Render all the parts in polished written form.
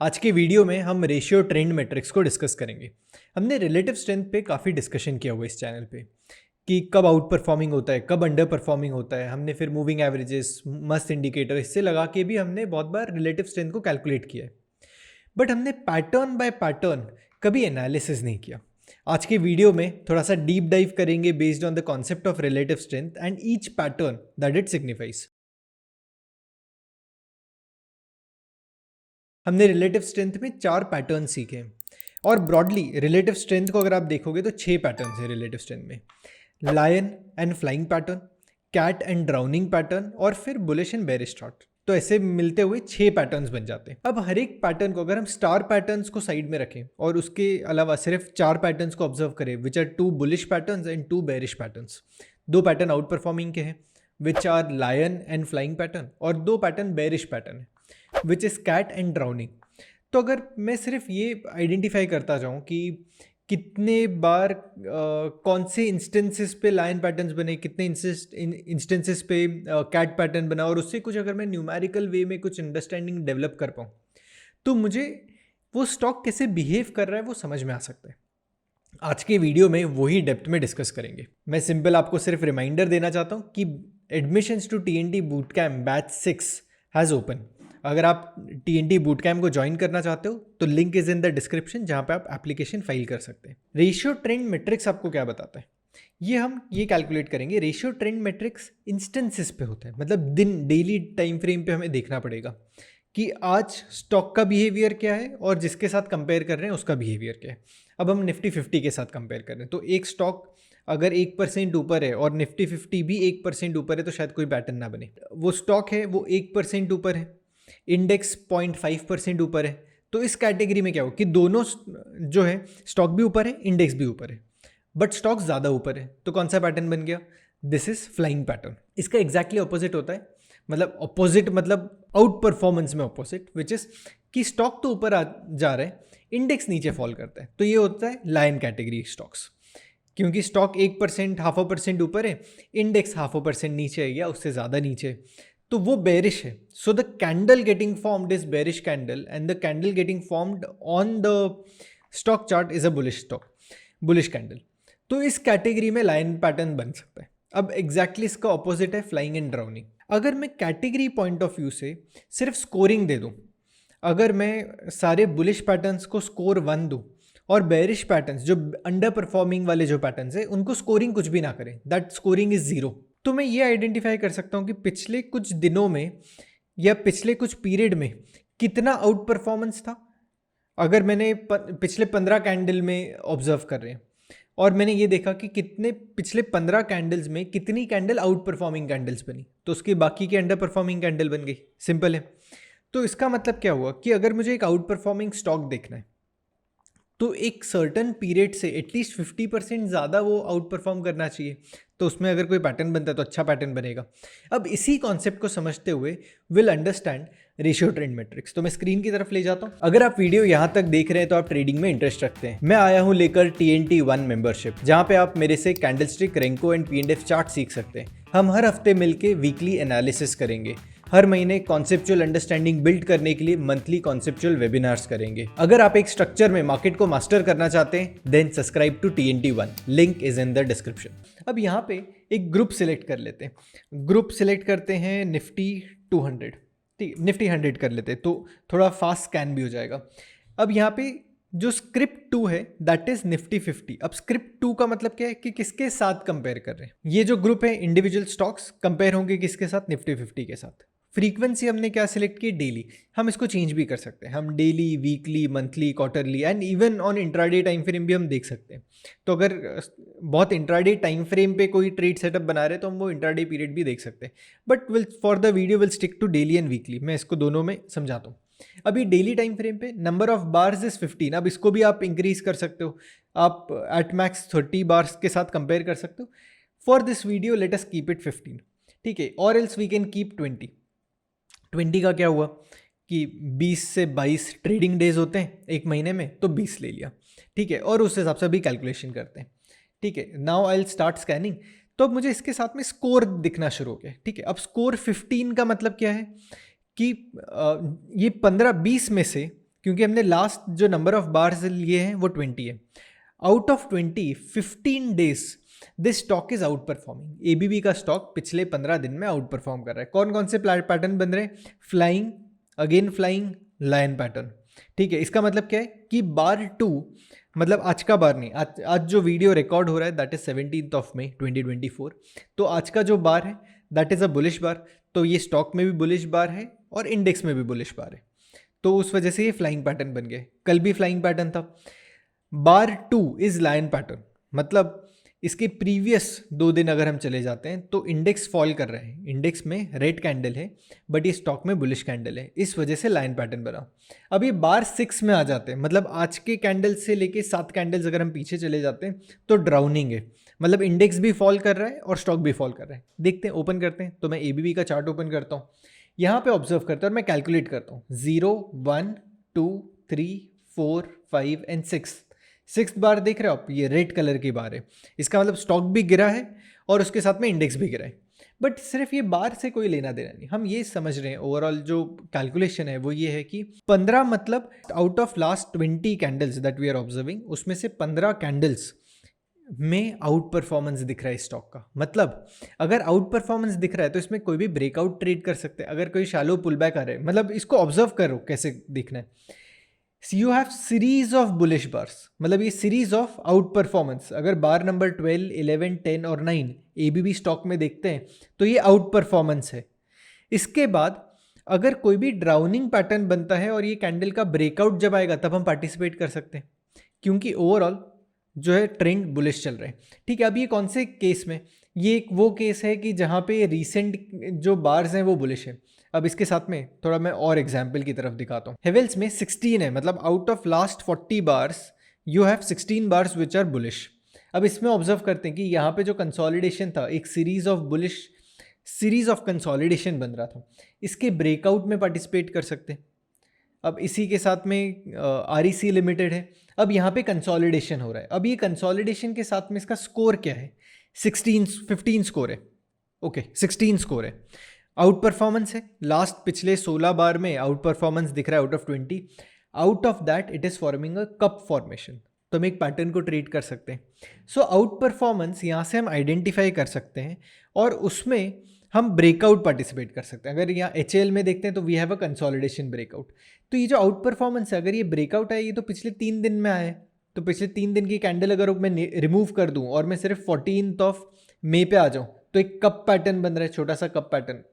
आज के वीडियो में हम रेशियो ट्रेंड मैट्रिक्स को डिस्कस करेंगे। हमने रिलेटिव स्ट्रेंथ पे काफ़ी डिस्कशन किया हुआ इस चैनल पे कि कब आउट परफॉर्मिंग होता है, कब अंडर परफॉर्मिंग होता है। हमने फिर मूविंग एवरेजेस, मस्त इंडिकेटर इससे लगा के भी हमने बहुत बार रिलेटिव स्ट्रेंथ को कैलकुलेट किया है। बट हमने पैटर्न बाय पैटर्न कभी एनालिसिस नहीं किया। आज के वीडियो में थोड़ा सा डीप डाइव करेंगे based on the concept of relative strength and each pattern that it signifies. हमने रिलेटिव स्ट्रेंथ में 4 पैटर्न सीखे हैं और ब्रॉडली रिलेटिव स्ट्रेंथ को अगर आप देखोगे तो 6 पैटर्न्स हैं रिलेटिव स्ट्रेंथ में। Lion and flying pattern, cat and drowning pattern और फिर बुलिश एंड बेरिश शॉट। तो ऐसे मिलते हुए 6 पैटर्न्स बन जाते हैं। अब हर एक पैटर्न को अगर हम स्टार पैटर्न्स को साइड में रखें और उसके अलावा सिर्फ 4 पैटर्न्स को ऑब्जर्व करें which are 2 bullish patterns and 2 bearish patterns. 2 pattern outperforming के हैं which are lion and flying pattern और 2 पैटर्न बेरिश पैटर्न है which is cat and drowning. तो अगर मैं सिर्फ ये आइडेंटिफाई करता जाऊँ कि कितने बार कौन से इंस्टेंसेस पे लायन पैटर्न्स बने, कितने इंस्टेंसेस पे कैट पैटर्न बना और उससे कुछ अगर मैं न्यूमेरिकल वे में कुछ अंडरस्टैंडिंग डेवलप कर पाऊँ तो मुझे वो स्टॉक कैसे बिहेव कर रहा है वो समझ में आ सकता है। आज के वीडियो में वही डेप्थ में डिस्कस करेंगे। मैं सिंपल आपको सिर्फ रिमाइंडर देना चाहता हूँ कि admissions to TNT boot camp batch 6 has open. अगर आप TNT बूट कैम्प को ज्वाइन करना चाहते हो तो link is in the description जहाँ पे आप एप्लीकेशन फाइल कर सकते हैं। रेशियो ट्रेंड मैट्रिक्स आपको क्या बताता है, हम ये कैलकुलेट करेंगे। रेशियो ट्रेंड मैट्रिक्स इंस्टेंसेस पे होता है, मतलब दिन डेली टाइम फ्रेम पे हमें देखना पड़ेगा कि आज स्टॉक का बिहेवियर क्या है और जिसके साथ कंपेयर कर रहे हैं उसका बिहेवियर क्या है। अब हम निफ्टी 50 के साथ कंपेयर कर रहे हैं तो एक स्टॉक अगर 1% ऊपर है और निफ्टी 50 भी 1% ऊपर है तो शायद कोई पैटर्न ना बने। वो स्टॉक है वो 1% ऊपर है, इंडेक्स 0.5% ऊपर है, तो इस कैटेगरी में क्या हो कि दोनों जो है स्टॉक भी ऊपर है, इंडेक्स भी ऊपर है, बट स्टॉक ज़्यादा ऊपर है। तो कौन सा पैटर्न बन गया? This is flying pattern. इसका एग्जैक्टली ऑपोजिट होता है, मतलब ऑपोजिट मतलब आउट परफॉर्मेंस में ऑपोजिट, विच इज कि स्टॉक तो ऊपर जा रहा है, इंडेक्स नीचे फॉल करता है। तो ये होता है लायन कैटेगरी स्टॉक्स, क्योंकि स्टॉक 1% 0.5% ऊपर है, इंडेक्स 0.5% नीचे है या उससे ज़्यादा नीचे है, तो वो बेरिश है। So the candle getting formed is bearish candle and the candle getting formed on the stock chart is a bullish candle. तो इस कैटेगरी में लाइन पैटर्न बन सकता है। अब एग्जैक्टली इसका ऑपोजिट है फ्लाइंग एंड ड्राउनिंग। अगर मैं कैटेगरी पॉइंट ऑफ व्यू से सिर्फ स्कोरिंग दे दूं, अगर मैं सारे बुलिश पैटर्न्स को स्कोर 1 दूं और बेरिश पैटर्न्स जो अंडर परफॉर्मिंग वाले जो पैटर्न्स है उनको स्कोरिंग कुछ भी ना करें, दैट स्कोरिंग इज 0, तो मैं ये आइडेंटिफाई कर सकता हूँ कि पिछले कुछ दिनों में या पिछले कुछ पीरियड में कितना आउट परफॉर्मेंस था। अगर मैंने पिछले 15 कैंडल में ऑब्जर्व कर रहे हैं और मैंने ये देखा कि कितने पिछले 15 कैंडल्स में कितनी कैंडल आउट परफॉर्मिंग कैंडल्स बनी, तो उसके बाकी के अंडर परफॉर्मिंग कैंडल बन गई। सिंपल है। तो इसका मतलब क्या हुआ कि अगर मुझे एक आउट परफॉर्मिंग स्टॉक देखना है तो एक सर्टन पीरियड से एटलीस्ट 50% ज़्यादा वो आउट परफॉर्म करना चाहिए। तो उसमें अगर कोई पैटर्न बनता है तो अच्छा पैटर्न बनेगा। अब इसी कॉन्सेप्ट को समझते हुए will understand ratio trend matrix. तो मैं स्क्रीन की तरफ ले जाता हूँ। अगर आप वीडियो यहाँ तक देख रहे हैं तो आप ट्रेडिंग में इंटरेस्ट रखते हैं। मैं आया हूँ लेकर TNT 1 मेंबरशिप, जहाँ पे आप मेरे से candlestick, Renko and P&F chart सीख सकते हैं। हम हर हफ्ते मिलके वीकली एनालिसिस करेंगे, हर महीने कॉन्सेप्चुअल अंडरस्टैंडिंग बिल्ड करने के लिए मंथली कॉन्सेप्चुअल वेबिनार्स करेंगे। अगर आप एक स्ट्रक्चर में मार्केट को मास्टर करना चाहते हैं then subscribe to TNT 1, link is in the description. अब यहाँ पे एक ग्रुप सिलेक्ट कर लेते हैं। ग्रुप सिलेक्ट करते हैं निफ्टी 200, ठीक, निफ्टी 100 कर लेते हैं तो थोड़ा फास्ट स्कैन भी हो जाएगा। अब यहाँ पे जो स्क्रिप्ट 2 है दैट इज निफ्टी 50। अब स्क्रिप्ट 2 का मतलब क्या है कि किसके साथ कंपेयर कर रहे हैं। ये जो ग्रुप है इंडिविजुअल स्टॉक्स कंपेयर होंगे किसके साथ? निफ्टी 50 के साथ। फ्रीक्वेंसी हमने क्या सिलेक्ट की? डेली। हम इसको चेंज भी कर सकते हैं, हम daily, weekly, monthly, quarterly and even on intraday time frame भी हम देख सकते हैं। तो अगर बहुत इंट्राडे टाइम फ्रेम पे कोई ट्रेड सेटअप बना रहे हैं तो हम वो इंट्राडे पीरियड भी देख सकते हैं, but will for the video will stick to daily and weekly. मैं इसको दोनों में समझाता हूँ। अभी डेली टाइम फ्रेम पे नंबर ऑफ बार्स इज 15। अब इसको भी आप इंक्रीज कर सकते हो, आप एट मैक्स 30 बार्स के साथ कंपेयर कर सकते हो। For this video let us keep it 15, ठीक है, और एल्स वी कैन कीप 20 का क्या हुआ कि 20 से 22 ट्रेडिंग डेज होते हैं एक महीने में, तो 20 ले लिया, ठीक है, और उस हिसाब से भी कैलकुलेशन करते हैं, ठीक है। Now I will start scanning. तो अब मुझे इसके साथ में स्कोर दिखना शुरू हो गया, ठीक है। अब स्कोर 15 का मतलब क्या है कि ये 15-20 में से, क्योंकि हमने लास्ट जो नंबर ऑफ बार्स लिए हैं वो 20 है। Out of 20, 15 days this stock is out performing. ABB का स्टॉक पिछले 15 दिन में आउट परफॉर्म कर रहा है। कौन कौन से पैटर्न बन रहे हैं? Flying, again flying, lion pattern. ठीक है, इसका मतलब क्या है कि बार 2, मतलब आज का बार नहीं, आज जो वीडियो रिकॉर्ड हो रहा है दैट इज 17 मई 2024, तो आज का जो बार है दैट इज अ बुलिश बार। तो ये स्टॉक में भी बुलिश बार है और इंडेक्स में भी बुलिश बार है, तो उस वजह से ये फ्लाइंग पैटर्न बन गए। कल भी फ्लाइंग पैटर्न था। बार 2 इज लायन पैटर्न, मतलब इसके प्रीवियस 2 दिन अगर हम चले जाते हैं तो इंडेक्स फॉल कर रहे हैं, इंडेक्स में रेड कैंडल है बट ये स्टॉक में बुलिश कैंडल है, इस वजह से लाइन पैटर्न बना। अब ये बार 6 में आ जाते हैं, मतलब आज के कैंडल से लेके 7 कैंडल्स अगर हम पीछे चले जाते हैं तो ड्राउनिंग है, मतलब इंडेक्स भी फॉल कर रहा है और स्टॉक भी फॉल कर रहा है। देखते हैं, ओपन करते हैं। तो मैं एबीबी का चार्ट ओपन करता हूँ, यहाँ पे ऑब्जर्व करता हूँ और मैं कैलकुलेट करता हूँ 0, 1, 2, 3, 4, 5 एंड 6 बार देख रहे हो आप, ये रेड कलर की बार है। इसका मतलब स्टॉक भी गिरा है और उसके साथ में इंडेक्स भी गिरा है। बट सिर्फ ये बार से कोई लेना देना नहीं, हम ये समझ रहे हैं ओवरऑल जो कैलकुलेशन है वो ये है कि 15, मतलब out of last 20 candles that we are observing, उसमें से 15 कैंडल्स में आउट परफॉर्मेंस दिख रहा है स्टॉक का। मतलब अगर आउट परफॉर्मेंस दिख रहा है तो इसमें कोई भी ब्रेकआउट ट्रेड कर सकते हैं। अगर कोई शैलो पुल बैक आ रहा है, मतलब इसको ऑब्जर्व करो कैसे दिखना है। You have series of bullish bars, मतलब ये सीरीज ऑफ आउट परफॉर्मेंस। अगर बार नंबर 12, 11, 10 और 9 एबीबी स्टॉक में देखते हैं तो ये आउट परफॉर्मेंस है। इसके बाद अगर कोई भी ड्राउनिंग पैटर्न बनता है और ये कैंडल का ब्रेकआउट जब आएगा तब हम पार्टिसिपेट कर सकते हैं, क्योंकि ओवरऑल जो है ट्रेंड बुलिश चल रहे हैं। ठीक है, अब ये कौन से केस में? ये एक वो केस है कि जहाँ पे रिसेंट जो बार्स हैं वो बुलिश है। अब इसके साथ में थोड़ा मैं और एग्जाम्पल की तरफ दिखाता हूँ। हेवेल्स में 16 है, मतलब out of last 40 bars you have 16 bars which are bullish. अब इसमें ऑब्जर्व करते हैं कि यहाँ पे जो कंसोलिडेशन था, एक सीरीज ऑफ कंसोलिडेशन बन रहा था, इसके ब्रेकआउट में पार्टिसिपेट कर सकते हैं। अब इसी के साथ में आरईसी लिमिटेड है। अब यहाँ पे कंसोलिडेशन हो रहा है। अब ये कंसोलिडेशन के साथ में इसका स्कोर क्या है? 15 स्कोर है। ओके, 16 स्कोर है। आउट परफॉर्मेंस है, लास्ट पिछले 16 बार में आउट परफॉर्मेंस दिख रहा है out of 20। Out of that it is forming a cup formation, तो हम एक पैटर्न को ट्रेड कर सकते हैं। सो आउट परफॉर्मेंस यहाँ से हम आइडेंटिफाई कर सकते हैं और उसमें हम ब्रेकआउट पार्टिसिपेट कर सकते हैं। अगर यहाँ HL में देखते हैं तो we have a consolidation breakout. तो ये जो आउट परफॉर्मेंस है, अगर ये ब्रेकआउट है, ये तो पिछले 3 दिन में आया है, तो पिछले 3 दिन की कैंडल अगर मैं रिमूव कर दूँ और मैं सिर्फ 14 मई पे आ जाऊँ तो एक कप पैटर्न बन रहा है, छोटा सा कप पैटर्न।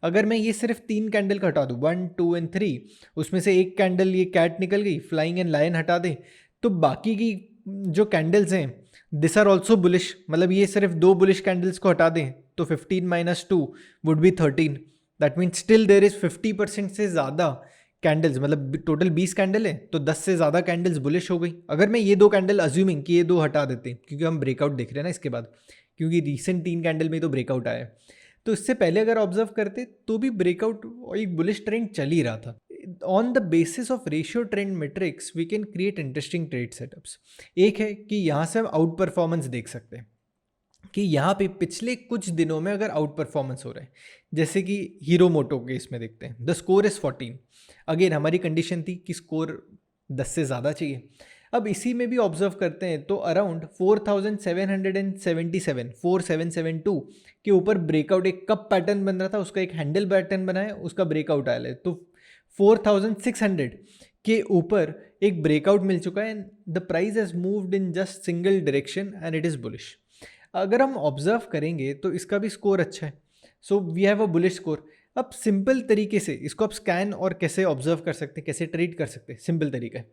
अगर मैं ये सिर्फ 3 कैंडल का हटा दूँ, 1, 2 एंड 3, उसमें से एक कैंडल ये कैट निकल गई, फ्लाइंग एंड लायन हटा दें, तो बाकी की जो कैंडल्स हैं दिस आर ऑल्सो बुलिश। मतलब ये सिर्फ 2 बुलिश कैंडल्स को हटा दें तो 15 - 2 would be 13। That means still there is 50% से ज़्यादा कैंडल्स, मतलब टोटल 20 कैंडल है तो 10 से ज़्यादा कैंडल्स बुलिश हो गई। अगर मैं ये 2 कैंडल अज्यूमिंग कि ये 2 हटा देते हैं, क्योंकि हम ब्रेकआउट देख रहे हैं ना इसके बाद, क्योंकि रिसेंट 3 कैंडल में तो ब्रेकआउट आया है, तो इससे पहले अगर ऑब्जर्व करते तो भी ब्रेकआउट एक बुलिश ट्रेंड चल ही रहा था। On the basis of ratio trend metrics we can create interesting trade setups. एक है कि यहाँ से हम आउट परफॉर्मेंस देख सकते हैं कि यहाँ पे पिछले कुछ दिनों में अगर आउट परफॉर्मेंस हो रहा है, जैसे कि हीरो मोटो केस में देखते हैं, द स्कोर इज़ 14। अगेन हमारी कंडीशन थी कि स्कोर 10 से ज़्यादा चाहिए। अब इसी में भी ऑब्जर्व करते हैं तो अराउंड 4777 4772 के ऊपर ब्रेकआउट, एक कप पैटर्न बन रहा था, उसका एक हैंडल पैटर्न बना है, उसका ब्रेकआउट आया है। तो 4600 के ऊपर एक ब्रेकआउट मिल चुका है। The price has moved in just single direction and it is bullish. अगर हम ऑब्जर्व करेंगे तो इसका भी स्कोर अच्छा है, so we have a bullish score. अब सिंपल तरीके से इसको आप स्कैन और कैसे ऑब्जर्व कर सकते हैं, कैसे ट्रेड कर सकते हैं, सिंपल तरीका है।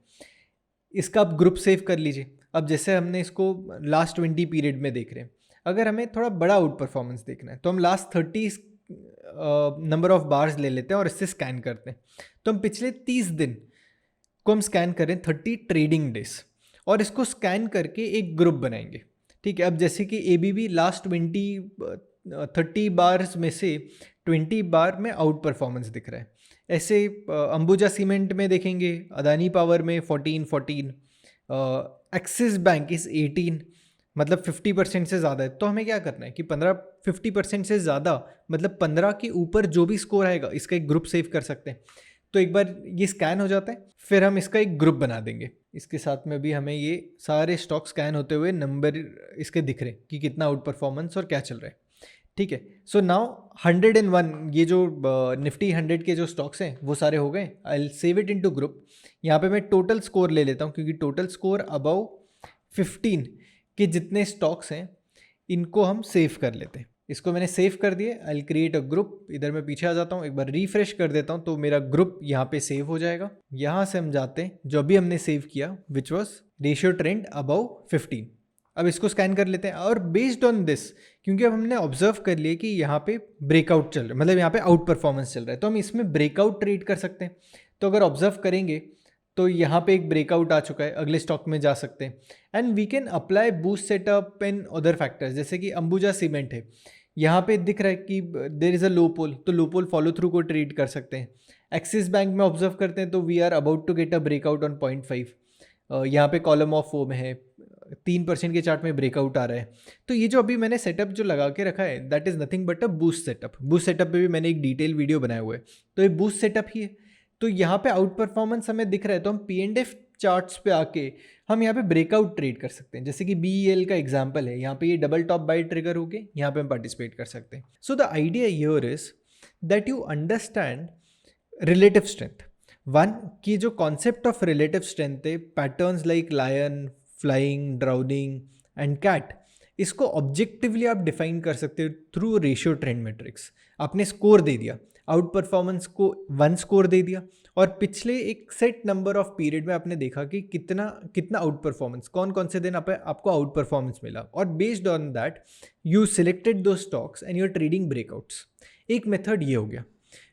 इसका आप ग्रुप सेव कर लीजिए। अब जैसे हमने इसको लास्ट 20 पीरियड में देख रहे हैं, अगर हमें थोड़ा बड़ा आउट परफॉर्मेंस देखना है तो हम लास्ट 30 नंबर ऑफ बार्स ले लेते हैं और इससे स्कैन करते हैं। तो हम पिछले 30 दिन को हम स्कैन करें, 30 ट्रेडिंग डेज, और इसको स्कैन करके एक ग्रुप बनाएंगे। ठीक है, अब जैसे कि ABB लास्ट 30 बार्स में से 20 बार में आउट परफॉर्मेंस दिख रहा है। ऐसे अंबुजा सीमेंट में देखेंगे, अदानी पावर में 14, एक्सिस बैंक इस 18, मतलब 50% से ज़्यादा है। तो हमें क्या करना है कि 50% से ज़्यादा, मतलब 15 के ऊपर जो भी स्कोर आएगा इसका एक ग्रुप सेव कर सकते हैं। तो एक बार ये स्कैन हो जाता है, फिर हम इसका एक ग्रुप बना देंगे। इसके साथ में भी हमें ये सारे स्टॉक स्कैन होते हुए नंबर इसके दिख रहे कि कितना आउट परफॉर्मेंस और क्या चल रहा है। ठीक है, सो नाउ 101 ये जो निफ्टी 100 के जो स्टॉक्स हैं वो सारे हो गए। I will save it into group. यहाँ पे मैं टोटल स्कोर ले लेता हूँ, क्योंकि टोटल स्कोर अबव 15 के जितने स्टॉक्स हैं इनको हम सेव कर लेते हैं। इसको मैंने सेव कर दिए। I will create a group. इधर मैं पीछे आ जाता हूँ, एक बार रिफ्रेश कर देता हूँ तो मेरा ग्रुप यहाँ पे सेव हो जाएगा। यहाँ से हम जाते हैं जो अभी हमने सेव किया, which was ratio trend above 15। अब इसको स्कैन कर लेते हैं और बेस्ड ऑन दिस, क्योंकि अब हमने ऑब्जर्व कर लिया कि यहाँ पे ब्रेकआउट चल रहा है, मतलब यहाँ पे आउट परफॉर्मेंस चल रहा है, तो हम इसमें ब्रेकआउट ट्रेड कर सकते हैं। तो अगर ऑब्जर्व करेंगे तो यहाँ पे एक ब्रेकआउट आ चुका है, अगले स्टॉक में जा सकते हैं। And we can apply boost setup in other factors, जैसे कि अंबुजा सीमेंट है, यहाँ पे दिख रहा है कि देर इज़ अ लो पोल, तो लो पोल फॉलो थ्रू को ट्रेड कर सकते हैं। एक्सिस बैंक में ऑब्जर्व करते हैं तो we are about to get a breakout on 0.5। यहाँ पे कॉलम ऑफ वो में है, 3% के चार्ट में ब्रेकआउट आ रहा है। तो ये जो अभी मैंने सेटअप जो लगा के रखा है that is nothing but a boost setup. Boost setup पे भी मैंने एक डिटेल वीडियो बनाया हुआ है, तो ये बूस्ट सेटअप ही है। तो यहाँ पे आउट परफॉर्मेंस हमें दिख रहा है, तो हम P&F चार्ट्स पे आके हम यहाँ पे ब्रेकआउट ट्रेड कर सकते हैं। जैसे कि BEL का एग्जांपल है, यहाँ पे ये डबल टॉप बाय ट्रिगर होके यहाँ पे हम पार्टिसिपेट कर सकते हैं। So the idea here is that you understand relative strength. One की जो कॉन्सेप्ट ऑफ रिलेटिव स्ट्रेंथ है, patterns like lion, flying, drowning and cat, इसको ऑब्जेक्टिवली आप डिफाइन कर सकते हो थ्रू रेशियो ट्रेंड मैट्रिक्स। आपने स्कोर दे दिया, आउट परफॉर्मेंस को 1 स्कोर दे दिया, और पिछले एक सेट नंबर ऑफ पीरियड में आपने देखा कि कितना आउट परफॉर्मेंस, कौन कौन से दिन आपको आउट परफॉर्मेंस मिला, और based on that you selected दो stocks and your trading breakouts. एक मेथड ये हो गया,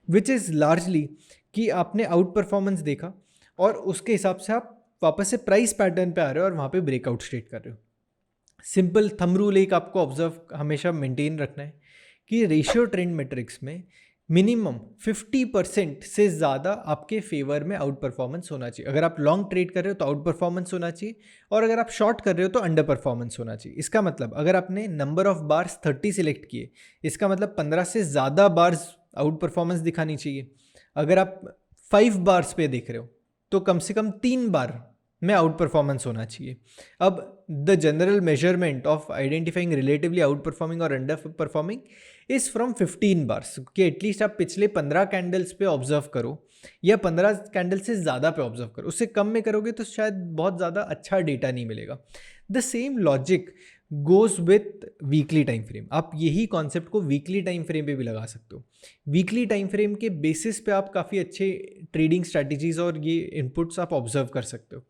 विच इज़ लार्जली कि आपने आउट परफॉर्मेंस देखा और उसके हिसाब से आप वापस से प्राइस पैटर्न पे आ रहे हो और वहाँ पे ब्रेकआउट ट्रेड कर रहे हो। सिंपल थंब रूल एक आपको ऑब्जर्व हमेशा मेंटेन रखना है कि रेशियो ट्रेंड मैट्रिक्स में मिनिमम 50% से ज़्यादा आपके फेवर में आउट परफॉर्मेंस होना चाहिए। अगर आप लॉन्ग ट्रेड कर रहे हो तो आउट परफॉर्मेंस होना चाहिए, और अगर आप शॉर्ट कर रहे हो तो अंडर परफॉर्मेंस होना चाहिए। इसका मतलब अगर आपने नंबर ऑफ बार्स 30 सिलेक्ट किए, इसका मतलब 15 से ज़्यादा बार्स आउट परफॉर्मेंस दिखानी चाहिए। अगर आप 5 बार्स पे देख रहे हो तो कम से कम 3 बार में आउट परफॉर्मेंस होना चाहिए। अब the general measurement of identifying relatively outperforming और underperforming is from 15 bars, कि एटलीस्ट आप पिछले 15 कैंडल्स पे ऑब्जर्व करो या 15 कैंडल से ज़्यादा पे ऑब्जर्व करो। उससे कम में करोगे तो शायद बहुत ज़्यादा अच्छा डेटा नहीं मिलेगा। The same logic goes with weekly time frame. आप यही कॉन्सेप्ट को वीकली टाइम फ्रेम पे भी लगा सकते हो। वीकली टाइम फ्रेम के बेसिस पे आप काफ़ी अच्छे ट्रेडिंग स्ट्रैटेजीज और ये इनपुट्स आप ऑब्जर्व कर सकते हो।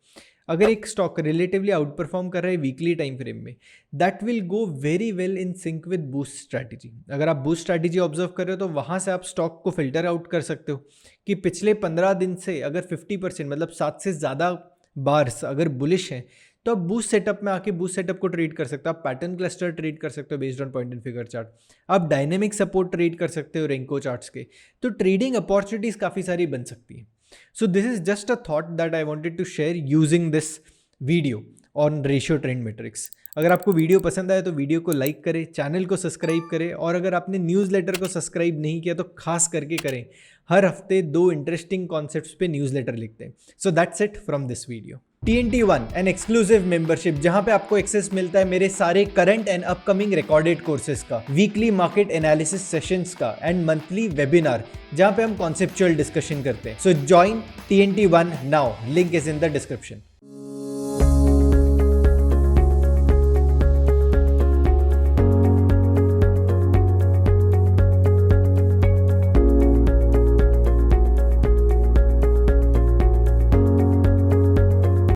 अगर एक स्टॉक रिलेटिवली आउट परफॉर्म कर रहा है वीकली टाइम फ्रेम में, that will go very well in sync with boost strategy. अगर आप बूस्ट स्ट्रैटेजी ऑब्जर्व कर रहे हो तो वहाँ से आप स्टॉक को फिल्टर आउट कर सकते हो कि पिछले 15 दिन से अगर 50% मतलब 7 से ज़्यादा बार्स अगर बुलिश हैं तो आप बूस्ट सेटअप में आके बूस्ट सेटअप को ट्रेड कर सकते हो। आप पैटर्न क्लस्टर ट्रेड कर सकते हो based on point and figure chart. आप डायनेमिक सपोर्ट ट्रेड कर सकते हो रेंको चार्ट्स के। तो ट्रेडिंग अपॉर्चुनिटीज़ काफ़ी सारी बन सकती हैं। So this is just a thought that I wanted to share using this video on ratio trend matrix. अगर आपको वीडियो पसंद आए तो वीडियो को लाइक करें, चैनल को सब्सक्राइब करें, और अगर आपने न्यूज़लेटर को सब्सक्राइब नहीं किया तो खास करके करें। हर हफ्ते 2 इंटरेस्टिंग कॉन्सेप्ट्स पे न्यूज़लेटर लिखते हैं। So that's it from this video. TNT1 an exclusive membership, जहां पे आपको एक्सेस मिलता है मेरे सारे current and upcoming recorded courses का, वीकली मार्केट एनालिसिस सेशंस का एंड मंथली वेबिनार जहां पे हम कॉन्सेप्चुअल डिस्कशन करते हैं। सो join TNT1 now, link is in the description.